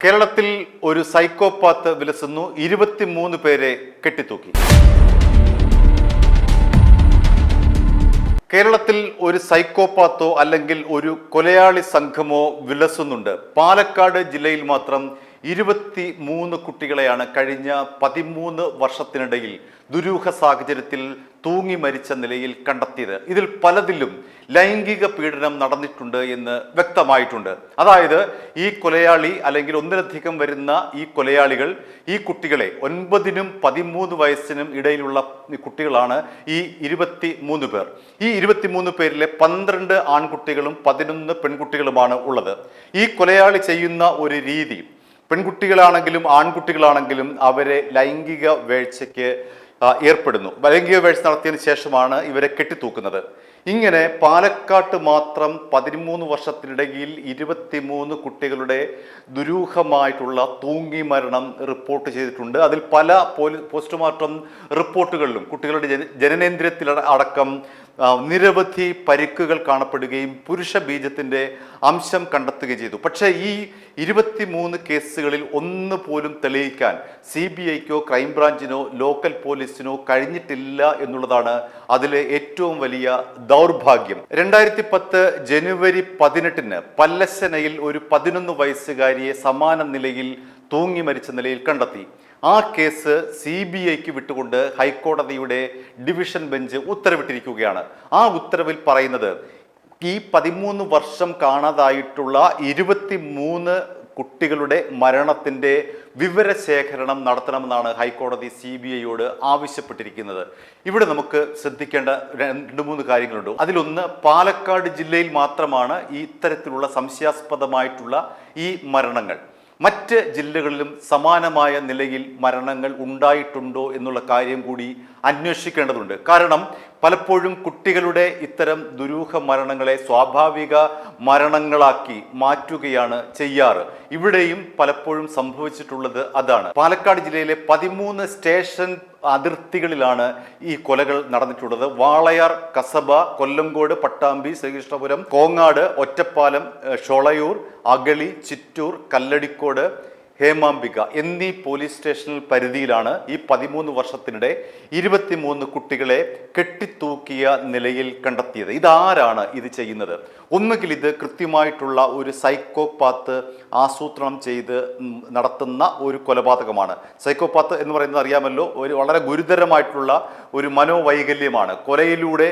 കേരളത്തിൽ ഒരു സൈക്കോപാത്ത് വിലസുന്നു. 23 പേരെ കെട്ടിത്തൂക്കി. കേരളത്തിൽ ഒരു സൈക്കോപാത്തോ അല്ലെങ്കിൽ ഒരു കൊലയാളി സംഘമോ വിലസുന്നുണ്ട്. പാലക്കാട് ജില്ലയിൽ മാത്രം 23 കുട്ടികളെയാണ് കഴിഞ്ഞ 13 വർഷത്തിനിടയിൽ ദുരൂഹ സാഹചര്യത്തിൽ തൂങ്ങി മരിച്ച നിലയിൽ കണ്ടെത്തിയത്. ഇതിൽ പലതിലും ലൈംഗിക പീഡനം നടന്നിട്ടുണ്ട് എന്ന് വ്യക്തമായിട്ടുണ്ട്. അതായത് ഈ കൊലയാളി അല്ലെങ്കിൽ ഒന്നിലധികം വരുന്ന ഈ കൊലയാളികൾ ഈ കുട്ടികളെ 9നും 13 വയസ്സിനും ഇടയിലുള്ള കുട്ടികളാണ് ഈ 23 പേർ. ഈ 23 പേരിലെ 12 ആൺകുട്ടികളും 11 പെൺകുട്ടികളുമാണ് ഉള്ളത്. ഈ കൊലയാളി ചെയ്യുന്ന ഒരു രീതി, പെൺകുട്ടികളാണെങ്കിലും ആൺകുട്ടികളാണെങ്കിലും അവരെ ലൈംഗിക വേഴ്ചയ്ക്ക് ഏർപ്പെടുന്നു. ലൈംഗിക വേഴ്ച നടത്തിയതിനു ശേഷമാണ് ഇവരെ കെട്ടിത്തൂക്കുന്നത്. ഇങ്ങനെ പാലക്കാട്ട് മാത്രം 13 വർഷത്തിനിടയിൽ 23 കുട്ടികളുടെ ദുരൂഹമായിട്ടുള്ള തൂങ്ങി മരണം റിപ്പോർട്ട് ചെയ്തിട്ടുണ്ട്. അതിൽ പല പോസ്റ്റ്മോർട്ടം റിപ്പോർട്ടുകളിലും കുട്ടികളുടെ ജനനേന്ദ്രിയത്തിൽ അടക്കം നിരവധി പരിക്കുകൾ കാണപ്പെടുകയും പുരുഷ ബീജത്തിൻ്റെ അംശം കണ്ടെത്തുകയും ചെയ്തു. പക്ഷേ ഈ 23 കേസുകളിൽ ഒന്ന് പോലും തെളിയിക്കാൻ CBIക്കോ ക്രൈംബ്രാഞ്ചിനോ ലോക്കൽ പോലീസിനോ കഴിഞ്ഞിട്ടില്ല എന്നുള്ളതാണ് അതിലെ ഏറ്റവും വലിയ ദൗർഭാഗ്യം. 2010 ജനുവരി 18 പല്ലശ്ശനയിൽ ഒരു 11 വയസ്സുകാരിയെ സമാന നിലയിൽ തൂങ്ങി മരിച്ച നിലയിൽ കണ്ടെത്തി. ആ കേസ് CBIക്ക് വിട്ടുകൊണ്ട് ഹൈക്കോടതിയുടെ ഡിവിഷൻ ബെഞ്ച് ഉത്തരവിട്ടിരിക്കുകയാണ്. ആ ഉത്തരവിൽ പറയുന്നത് ഈ 13 വർഷം കാണാതായിട്ടുള്ള 23 കുട്ടികളുടെ മരണത്തിൻ്റെ വിവരശേഖരണം നടത്തണമെന്നാണ് ഹൈക്കോടതി CBIയോട് ആവശ്യപ്പെട്ടിരിക്കുന്നത്. ഇവിടെ നമുക്ക് ശ്രദ്ധിക്കേണ്ട 2-3 കാര്യങ്ങളുണ്ട്. അതിലൊന്ന്, പാലക്കാട് ജില്ലയിൽ മാത്രമാണ് ഈ ഇത്തരത്തിലുള്ള സംശയാസ്പദമായിട്ടുള്ള ഈ മരണങ്ങൾ. മറ്റ് ജില്ലകളിലും സമാനമായ നിലയിൽ മരണങ്ങൾ ഉണ്ടായിട്ടുണ്ടോ എന്നുള്ള കാര്യം കൂടി അന്വേഷിക്കേണ്ടതുണ്ട്. കാരണം പലപ്പോഴും കുട്ടികളുടെ ഇത്തരം ദുരൂഹ മരണങ്ങളെ സ്വാഭാവിക മരണങ്ങളാക്കി മാറ്റുകയാണ് ചെയ്യാറ്. ഇവിടെയും പലപ്പോഴും സംഭവിച്ചിട്ടുള്ളത് അതാണ്. പാലക്കാട് ജില്ലയിലെ 13 സ്റ്റേഷൻ അതിർത്തികളിലാണ് ഈ കൊലകൾ നടന്നിട്ടുള്ളത്. വാളയാർ, കസബ, കൊല്ലങ്കോട്, പട്ടാമ്പി, ശ്രീകൃഷ്ണപുരം, കോങ്ങാട്, ഒറ്റപ്പാലം, ഷൊളയൂർ, അഗളി, ചിറ്റൂർ, കല്ലടിക്കോട്, ഹേമാംബിക എന്നീ പോലീസ് സ്റ്റേഷൻ പരിധിയിലാണ് ഈ 13 വർഷത്തിനിടെ 23 കുട്ടികളെ കെട്ടിത്തൂക്കിയ നിലയിൽ കണ്ടെത്തിയത്. ഇതാരാണ് ഇത് ചെയ്യുന്നത്? ഒന്നുകിൽ ഇത് കൃത്യമായിട്ടുള്ള ഒരു സൈക്കോപാത്ത് ആസൂത്രണം ചെയ്ത് നടത്തുന്ന ഒരു കൊലപാതകമാണ്. സൈക്കോപാത്ത് എന്ന് പറയുന്നത് അറിയാമല്ലോ, ഒരു വളരെ ഗുരുതരമായിട്ടുള്ള ഒരു മനോവൈകല്യമാണ്. കൊലയിലൂടെ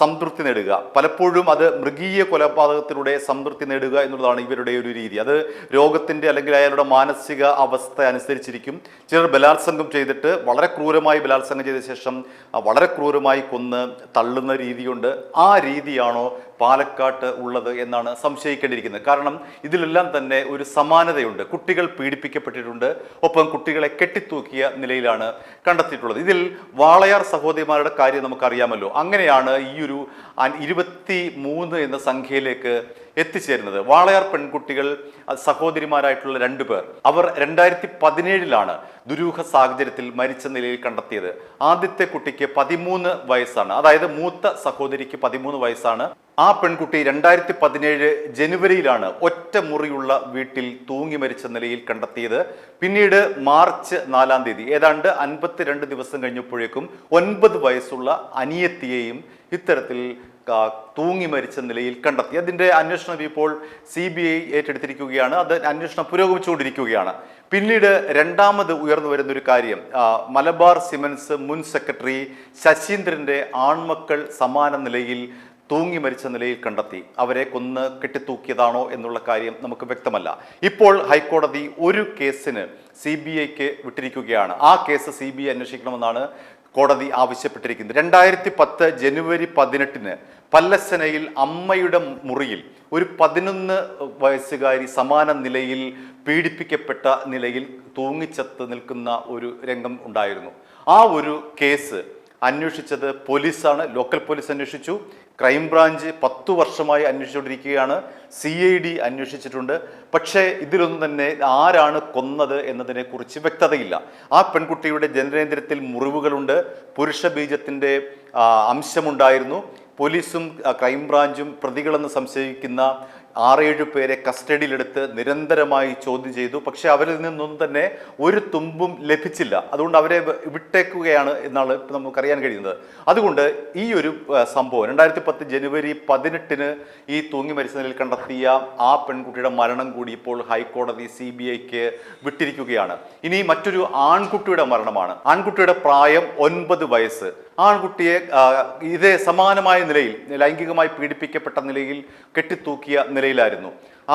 സംതൃപ്തി നേടുക, പലപ്പോഴും അത് മൃഗീയ കൊലപാതകത്തിലൂടെ സംതൃപ്തി നേടുക എന്നുള്ളതാണ് ഇവരുടെ ഒരു രീതി. അത് രോഗത്തിൻ്റെ അല്ലെങ്കിൽ അയാളുടെ മാനസിക അവസ്ഥ അനുസരിച്ചിരിക്കും. ചിലർ ബലാത്സംഗം ചെയ്തിട്ട് വളരെ ക്രൂരമായി ബലാത്സംഗം ചെയ്ത ശേഷം വളരെ ക്രൂരമായി കൊന്ന് തള്ളുന്ന രീതിയുണ്ട്. ആ രീതിയാണോ പാലക്കാട്ട് ഉള്ളത് എന്നാണ് സംശയിക്കേണ്ടിയിരിക്കുന്നത്. കാരണം ഇതിലെല്ലാം തന്നെ ഒരു സമാനതയുണ്ട്. കുട്ടികൾ പീഡിപ്പിക്കപ്പെട്ടിട്ടുണ്ട്, ഒപ്പം കുട്ടികളെ കെട്ടിത്തൂക്കിയ നിലയിലാണ് കണ്ടെത്തിയിട്ടുള്ളത്. ഇതിൽ വാളയാർ സഹോദരിമാരുടെ കാര്യം നമുക്കറിയാമല്ലോ. അങ്ങനെയാണ് ഈ ഒരു 23 എന്ന സംഖ്യയിലേക്ക് എത്തിച്ചേരുന്നത്. വാളയാർ പെൺകുട്ടികൾ സഹോദരിമാരായിട്ടുള്ള 2 പേർ, അവർ 2017 ദുരൂഹ സാഹചര്യത്തിൽ മരിച്ച നിലയിൽ കണ്ടെത്തിയത്. ആദ്യത്തെ കുട്ടിക്ക് 13 വയസ്സാണ്, അതായത് മൂത്ത സഹോദരിക്ക് 13 വയസ്സാണ്. ആ പെൺകുട്ടി 2017 ജനുവരിയിലാണ് ഒറ്റ മുറിയുള്ള വീട്ടിൽ തൂങ്ങി മരിച്ച നിലയിൽ കണ്ടെത്തിയത്. പിന്നീട് മാർച്ച് 4 ഏതാണ്ട് 52 ദിവസം കഴിഞ്ഞപ്പോഴേക്കും 9 വയസ്സുള്ള അനിയത്തിയെയും ഇത്തരത്തിൽ തൂങ്ങി മരിച്ച നിലയിൽ കണ്ടെത്തി. അതിൻ്റെ അന്വേഷണം ഇപ്പോൾ CBI ഏറ്റെടുത്തിരിക്കുകയാണ്. അത് അന്വേഷണം പുരോഗമിച്ചുകൊണ്ടിരിക്കുകയാണ്. പിന്നീട് രണ്ടാമത് ഉയർന്നു വരുന്നൊരു കാര്യം, മലബാർ സിമൻസ് മുൻ സെക്രട്ടറി ശശീന്ദ്രൻ്റെ ആൺമക്കൾ സമാന നിലയിൽ തൂങ്ങി മരിച്ച നിലയിൽ കണ്ടെത്തി. അവരെ കൊന്ന് കെട്ടിത്തൂക്കിയതാണോ എന്നുള്ള കാര്യം നമുക്ക് വ്യക്തമല്ല. ഇപ്പോൾ ഹൈക്കോടതി ഒരു കേസിന് CBIക്ക് വിട്ടിരിക്കുകയാണ്. ആ കേസ് CBI അന്വേഷിക്കണമെന്നാണ് കോടതി ആവശ്യപ്പെട്ടിരിക്കുന്നത്. 2010 ജനുവരി 18 പല്ലശ്ശനയിൽ അമ്മയുടെ മുറിയിൽ ഒരു 11 വയസ്സുകാരി സമാന നിലയിൽ പീഡിപ്പിക്കപ്പെട്ട നിലയിൽ തൂങ്ങിച്ചത്ത് നിൽക്കുന്ന ഒരു രംഗം ഉണ്ടായിരുന്നു. ആ ഒരു കേസ് അന്വേഷിച്ചത് പോലീസാണ്. ലോക്കൽ പോലീസ് അന്വേഷിച്ചു. ക്രൈംബ്രാഞ്ച് 10 വർഷമായി അന്വേഷിച്ചുകൊണ്ടിരിക്കുകയാണ്. CID അന്വേഷിച്ചിട്ടുണ്ട്. പക്ഷേ ഇതിലൊന്നും തന്നെ ആരാണ് കൊന്നത് എന്നതിനെക്കുറിച്ച് വ്യക്തതയില്ല. ആ പെൺകുട്ടിയുടെ ജനനേന്ദ്രിയത്തിൽ മുറിവുകളുണ്ട്, പുരുഷ ബീജത്തിൻ്റെ അംശമുണ്ടായിരുന്നു. പോലീസും ക്രൈംബ്രാഞ്ചും പ്രതികളെന്ന് സംശയിക്കുന്ന 6-7 പേരെ കസ്റ്റഡിയിലെടുത്ത് നിരന്തരമായി ചോദ്യം ചെയ്തു. പക്ഷെ അവരിൽ നിന്നൊന്നും തന്നെ ഒരു തുമ്പും ലഭിച്ചില്ല. അതുകൊണ്ട് അവരെ വിട്ടേക്കുകയാണ് എന്നാണ് നമുക്കറിയാൻ കഴിയുന്നത്. അതുകൊണ്ട് ഈ ഒരു സംഭവം 2010 ജനുവരി 18 ഈ തൂങ്ങി മരിച്ച നിലയിൽ കണ്ടെത്തിയ ആ പെൺകുട്ടിയുടെ മരണം കൂടി ഇപ്പോൾ ഹൈക്കോടതി CBIക്ക് വിട്ടിരിക്കുകയാണ്. ഇനി മറ്റൊരു ആൺകുട്ടിയുടെ മരണമാണ്. ആൺകുട്ടിയുടെ പ്രായം 9 വയസ്സ്. ആൺകുട്ടിയെ ഇതേ സമാനമായ നിലയിൽ ലൈംഗികമായി പീഡിപ്പിക്കപ്പെട്ട നിലയിൽ കെട്ടിത്തൂക്കിയ നിലയിലായിരുന്നു.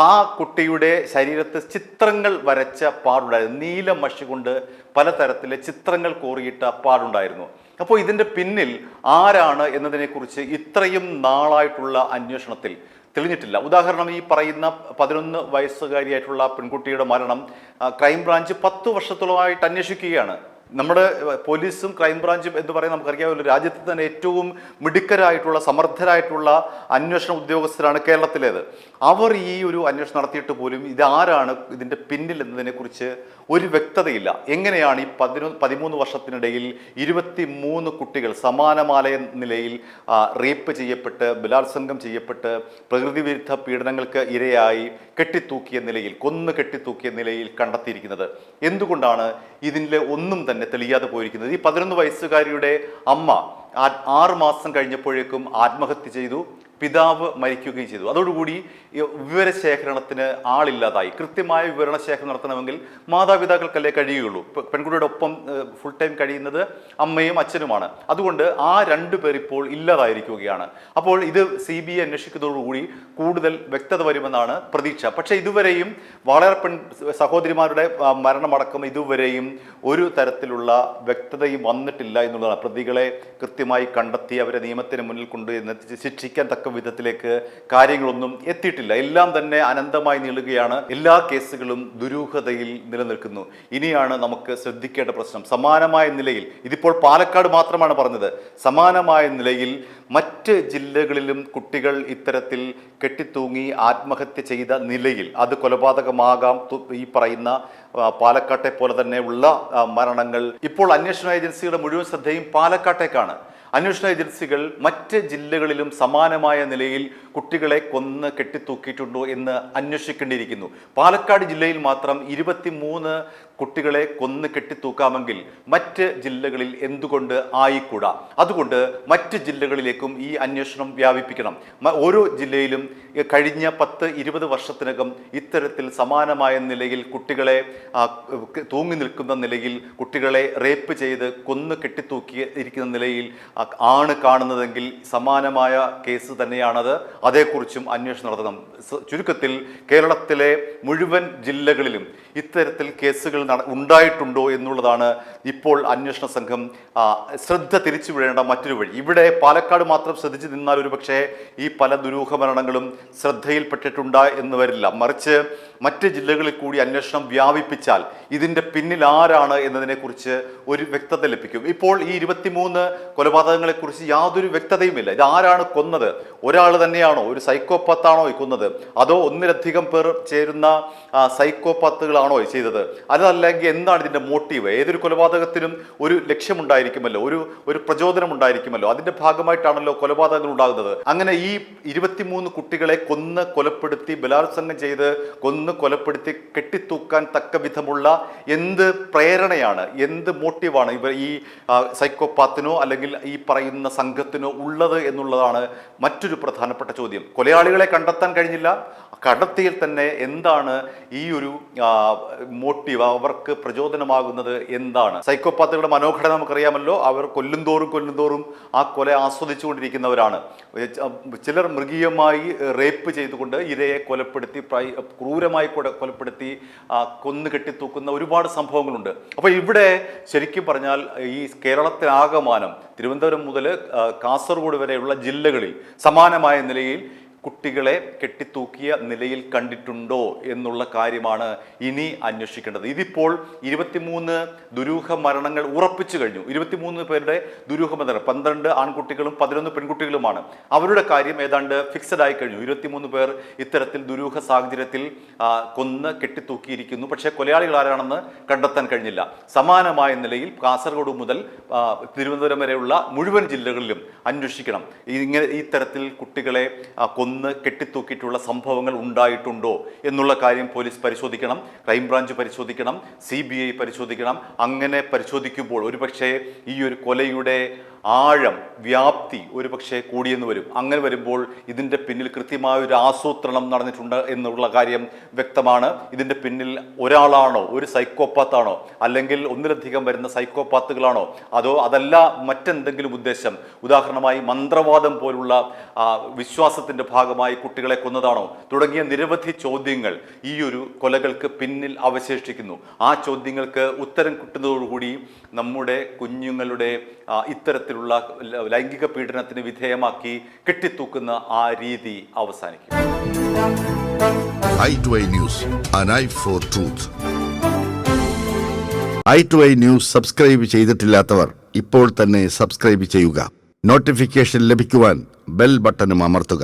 ആ കുട്ടിയുടെ ശരീരത്ത് ചിത്രങ്ങൾ വരച്ച പാടുണ്ടായിരുന്നു. നീല മഷി കൊണ്ട് പലതരത്തിലെ ചിത്രങ്ങൾ കോറിയിട്ട പാടുണ്ടായിരുന്നു. അപ്പോൾ ഇതിൻ്റെ പിന്നിൽ ആരാണ് എന്നതിനെക്കുറിച്ച് ഇത്രയും നാളായിട്ടുള്ള അന്വേഷണത്തിൽ തെളിഞ്ഞിട്ടില്ല. ഉദാഹരണം, ഈ പറയുന്ന 11 വയസ്സുകാരിയായിട്ടുള്ള പെൺകുട്ടിയുടെ മരണം ക്രൈംബ്രാഞ്ച് 10 വർഷത്തോളമായിട്ട് അന്വേഷിക്കുകയാണ്. നമ്മുടെ പോലീസും ക്രൈംബ്രാഞ്ചും എന്ന് പറയുന്നത് നമുക്കറിയാമല്ലോ, രാജ്യത്ത് തന്നെ ഏറ്റവും മിടുക്കരായിട്ടുള്ള സമർത്ഥരായിട്ടുള്ള അന്വേഷണ ഉദ്യോഗസ്ഥരാണ് കേരളത്തിലേത്. അവർ ഈ ഒരു അന്വേഷണം നടത്തിയിട്ട് പോലും ഇതാരാണ് ഇതിൻ്റെ പിന്നിൽ എന്നതിനെക്കുറിച്ച് ഒരു വ്യക്തതയില്ല. എങ്ങനെയാണ് ഈ 13 വർഷത്തിനിടയിൽ 23 കുട്ടികൾ സമാനമായ നിലയിൽ റേപ്പ് ചെയ്യപ്പെട്ട്, ബലാത്സംഗം ചെയ്യപ്പെട്ട്, പ്രകൃതി വിരുദ്ധ പീഡനങ്ങൾക്ക് ഇരയായി കെട്ടിത്തൂക്കിയ നിലയിൽ, കെട്ടിത്തൂക്കിയ നിലയിൽ കണ്ടെത്തിയിരിക്കുന്നത്? എന്തുകൊണ്ടാണ് ഇതിൻ്റെ ഒന്നും തന്നെ തെളിയാതെ പോയിരിക്കുന്നത്? ഈ 11 വയസ്സുകാരിയുടെ അമ്മ 6 മാസം കഴിഞ്ഞപ്പോഴേക്കും ആത്മഹത്യ ചെയ്തു. പിതാവ് മരിക്കുകയും ചെയ്തു. അതോടുകൂടി വിവരശേഖരണത്തിന് ആളില്ലാതായി. കൃത്യമായ വിവരണശേഖരണം നടത്തണമെങ്കിൽ മാതാപിതാക്കൾക്കല്ലേ കഴിയുകയുള്ളൂ. പെൺകുട്ടിയുടെ ഒപ്പം ഫുൾ ടൈം കഴിയുന്നത് അമ്മയും അച്ഛനുമാണ്. അതുകൊണ്ട് ആ 2 പേർ ഇപ്പോൾ ഇല്ലാതായിരിക്കുകയാണ്. അപ്പോൾ ഇത് CBI അന്വേഷിക്കുന്നതോടുകൂടി കൂടുതൽ വ്യക്തത വരുമെന്നാണ് പ്രതീക്ഷ. പക്ഷേ ഇതുവരെയും വളരെ സഹോദരിമാരുടെ മരണമടക്കം ഇതുവരെയും ഒരു തരത്തിലുള്ള വ്യക്തതയും വന്നിട്ടില്ല എന്നുള്ളതാണ്. പ്രതികളെ കൃത്യമായി കണ്ടെത്തി അവരെ നിയമത്തിന് മുന്നിൽ കൊണ്ടുവന്ന് ശിക്ഷിക്കാൻ തക്ക വിധത്തിലേക്ക് കാര്യങ്ങളൊന്നും എത്തിയിട്ടില്ല. എല്ലാം തന്നെ അനന്തമായി നീളുകയാണ്. എല്ലാ കേസുകളും ദുരൂഹതയിൽ നിലനിൽക്കുന്നു. ഇനിയാണ് നമുക്ക് ശ്രദ്ധിക്കേണ്ട പ്രശ്നം. സമാനമായ നിലയിൽ, ഇതിപ്പോൾ പാലക്കാട് മാത്രമാണ് പറഞ്ഞത്, സമാനമായ നിലയിൽ മറ്റ് ജില്ലകളിലും കുട്ടികൾ ഇത്തരത്തിൽ കെട്ടിത്തൂങ്ങി ആത്മഹത്യ ചെയ്ത നിലയിൽ, അത് കൊലപാതകമാകാം, ഈ പറയുന്ന പാലക്കാട്ടെ പോലെ തന്നെ ഉള്ള മരണങ്ങൾ. ഇപ്പോൾ അന്വേഷണ ഏജൻസികളുടെ മുഴുവൻ ശ്രദ്ധയും പാലക്കാട്ടേക്കാണ്. അന്വേഷണ ഏജൻസികൾ മറ്റ് ജില്ലകളിലും സമാനമായ നിലയിൽ കുട്ടികളെ കൊന്ന് കെട്ടിത്തൂക്കിയിട്ടുണ്ടോ എന്ന് അന്വേഷിക്കേണ്ടിയിരിക്കുന്നു. പാലക്കാട് ജില്ലയിൽ മാത്രം 23 കുട്ടികളെ കൊന്ന് കെട്ടിത്തൂക്കാമെങ്കിൽ മറ്റ് ജില്ലകളിൽ എന്തുകൊണ്ട് ആയിക്കൂടാ? അതുകൊണ്ട് മറ്റ് ജില്ലകളിലേക്കും ഈ അന്വേഷണം വ്യാപിപ്പിക്കണം. ഓരോ ജില്ലയിലും കഴിഞ്ഞ 10-20 വർഷത്തിനകം ഇത്തരത്തിൽ സമാനമായ നിലയിൽ കുട്ടികളെ തൂങ്ങി നിൽക്കുന്ന നിലയിൽ, കുട്ടികളെ റേപ്പ് ചെയ്ത് കൊന്ന് കെട്ടിത്തൂക്കി ഇരിക്കുന്ന നിലയിൽ ആണ് കാണുന്നതെങ്കിൽ സമാനമായ കേസ് തന്നെയാണത്. അതേക്കുറിച്ചും അന്വേഷണം നടത്തണം. ചുരുക്കത്തിൽ കേരളത്തിലെ മുഴുവൻ ജില്ലകളിലും ഇത്തരത്തിൽ കേസുകൾ ഉണ്ടായിട്ടുണ്ടോ എന്നുള്ളതാണ് ഇപ്പോൾ അന്വേഷണ സംഘം ശ്രദ്ധ തിരിച്ചുവിടേണ്ട മറ്റൊരു വഴി. ഇവിടെ പാലക്കാട് മാത്രം ശ്രദ്ധിച്ചു നിന്നാൽ ഒരു പക്ഷേ ഈ പല ദുരൂഹ മരണങ്ങളും ശ്രദ്ധയിൽപ്പെട്ടിട്ടുണ്ട് എന്ന് വരില്ല. മറിച്ച് മറ്റ് ജില്ലകളിൽ കൂടി അന്വേഷണം വ്യാപിപ്പിച്ചാൽ ഇതിൻ്റെ പിന്നിൽ ആരാണ് എന്നതിനെക്കുറിച്ച് ഒരു വ്യക്തത ലഭിക്കും. ഇപ്പോൾ ഈ 23 കൊലപാതകങ്ങളെക്കുറിച്ച് യാതൊരു വ്യക്തതയുമില്ല. ഇത് ആരാണ് കൊന്നത്? ഒരാൾ തന്നെയാണോ? ഒരു സൈക്കോപാത്താണോ കൊന്നത്? അതോ ഒന്നിലധികം പേർ ചേരുന്ന സൈക്കോപാത്തുകളാണോ ചെയ്തത്? അതല്ലെങ്കിൽ എന്താണ് ഇതിൻ്റെ മോട്ടീവ്? ഏതൊരു കൊലപാതകത്തിനും ഒരു ലക്ഷ്യമുണ്ടായിരിക്കുമല്ലോ, ഒരു പ്രചോദനം ഉണ്ടായിരിക്കുമല്ലോ. അതിൻ്റെ ഭാഗമായിട്ടാണല്ലോ കൊലപാതകങ്ങൾ ഉണ്ടാകുന്നത്. അങ്ങനെ ഈ 23 കുട്ടികളെ കൊലപ്പെടുത്തി, ബലാത്സംഗം ചെയ്ത് കൊലപ്പെടുത്തി കെട്ടിത്തൂക്കാൻ തക്ക വിധമുള്ള എന്ത് പ്രേരണയാണ്, എന്ത് മോട്ടീവാണ് ഇവർ ഈ സൈക്കോപാത്തിനോ അല്ലെങ്കിൽ ഈ പറയുന്ന സംഘത്തിനോ ഉള്ളത് എന്നുള്ളതാണ് മറ്റൊരു പ്രധാനപ്പെട്ട ചോദ്യം. കൊലയാളികളെ കണ്ടെത്താൻ കഴിഞ്ഞില്ല. കണ്ടെത്തിയിൽ തന്നെ എന്താണ് ഈ ഒരു മോട്ടീവ്, അവർക്ക് പ്രചോദനമാകുന്നത് എന്താണ്? സൈക്കോപാത്തുകളുടെ മനോഘടന നമുക്കറിയാമല്ലോ. അവർ കൊല്ലുന്തോറും ആ കൊല ആസ്വദിച്ചുകൊണ്ടിരിക്കുന്നവരാണ്. ചിലർ മൃഗീയമായി റേപ്പ് ചെയ്തുകൊണ്ട് ഇരയെ കൊലപ്പെടുത്തി, ക്രൂരമായി കൊലപ്പെടുത്തി കൊന്നു കെട്ടിത്തൂക്കുന്ന ഒരുപാട് സംഭവങ്ങളുണ്ട്. അപ്പോൾ ഇവിടെ ശരിക്കും പറഞ്ഞാൽ ഈ കേരളത്തിലാകമാനം തിരുവനന്തപുരം മുതൽ കാസർഗോഡ് വരെയുള്ള ജില്ലകളിൽ സമാനമായ നിലയിൽ കുട്ടികളെ കെട്ടിത്തൂക്കിയ നിലയിൽ കണ്ടിട്ടുണ്ടോ എന്നുള്ള കാര്യമാണ് ഇനി അന്വേഷിക്കേണ്ടത്. ഇതിപ്പോൾ 23 ദുരൂഹ മരണങ്ങൾ ഉറപ്പിച്ചു കഴിഞ്ഞു. 23 പേരുടെ ദുരൂഹ മരണം, 12 ആൺകുട്ടികളും 11 പെൺകുട്ടികളുമാണ്. അവരുടെ കാര്യം ഏതാണ്ട് ഫിക്സഡ് ആയി കഴിഞ്ഞു. 23 പേർ ഇത്തരത്തിൽ ദുരൂഹ സാഹചര്യത്തിൽ കൊന്ന് കെട്ടിത്തൂക്കിയിരിക്കുന്നു. പക്ഷേ കൊലയാളികൾ ആരാണെന്ന് കണ്ടെത്താൻ കഴിഞ്ഞില്ല. സമാനമായ നിലയിൽ കാസർഗോഡ് മുതൽ തിരുവനന്തപുരം വരെയുള്ള മുഴുവൻ ജില്ലകളിലും അന്വേഷിക്കണം. ഇത്തരത്തിൽ കുട്ടികളെ കൊന്ന് കെട്ടിത്തൂക്കിയിട്ടുള്ള സംഭവങ്ങൾ ഉണ്ടായിട്ടുണ്ടോ എന്നുള്ള കാര്യം പോലീസ് പരിശോധിക്കണം, ക്രൈംബ്രാഞ്ച് പരിശോധിക്കണം, CBI പരിശോധിക്കണം. അങ്ങനെ പരിശോധിക്കുമ്പോൾ ഒരുപക്ഷെ ഈ ഒരു കൊലയുടെ ആഴം, വ്യാപ്തി ഒരുപക്ഷെ കൂടിയെന്ന് വരും. അങ്ങനെ വരുമ്പോൾ ഇതിൻ്റെ പിന്നിൽ കൃത്യമായ ഒരു ആസൂത്രണം നടന്നിട്ടുണ്ട് എന്നുള്ള കാര്യം വ്യക്തമാണ്. ഇതിൻ്റെ പിന്നിൽ ഒരാളാണോ, ഒരു സൈക്കോപാത്താണോ, അല്ലെങ്കിൽ ഒന്നിലധികം വരുന്ന സൈക്കോപാത്തുകളാണോ, അതല്ല മറ്റെന്തെങ്കിലും ഉദ്ദേശം, ഉദാഹരണമായി മന്ത്രവാദം പോലുള്ള വിശ്വാസത്തിൻ്റെ ഭാഗമായി കുട്ടികളെ കൊന്നതാണോ തുടങ്ങിയ നിരവധി ചോദ്യങ്ങൾ ഈ ഒരു കൊലകൾക്ക് പിന്നിൽ അവശേഷിക്കുന്നു. ആ ചോദ്യങ്ങൾക്ക് ഉത്തരം കിട്ടുന്നതോടുകൂടി നമ്മുടെ കുഞ്ഞുങ്ങളുടെ ഇത്തരത്തിലുള്ള ലൈംഗിക പീഡനത്തിന് വിധേയമാക്കി കെട്ടിത്തൂക്കുന്ന ആ രീതി അവസാനിക്കും. i2i News, an eye for truth. i2i News subscribe ചെയ്തിട്ടില്ലാത്തവർ ഇപ്പോൾ തന്നെ സബ്സ്ക്രൈബ് ചെയ്യുക. നോട്ടിഫിക്കേഷൻ ലഭിക്കുവാൻ ബെൽ ബട്ടണും അമർത്തുക.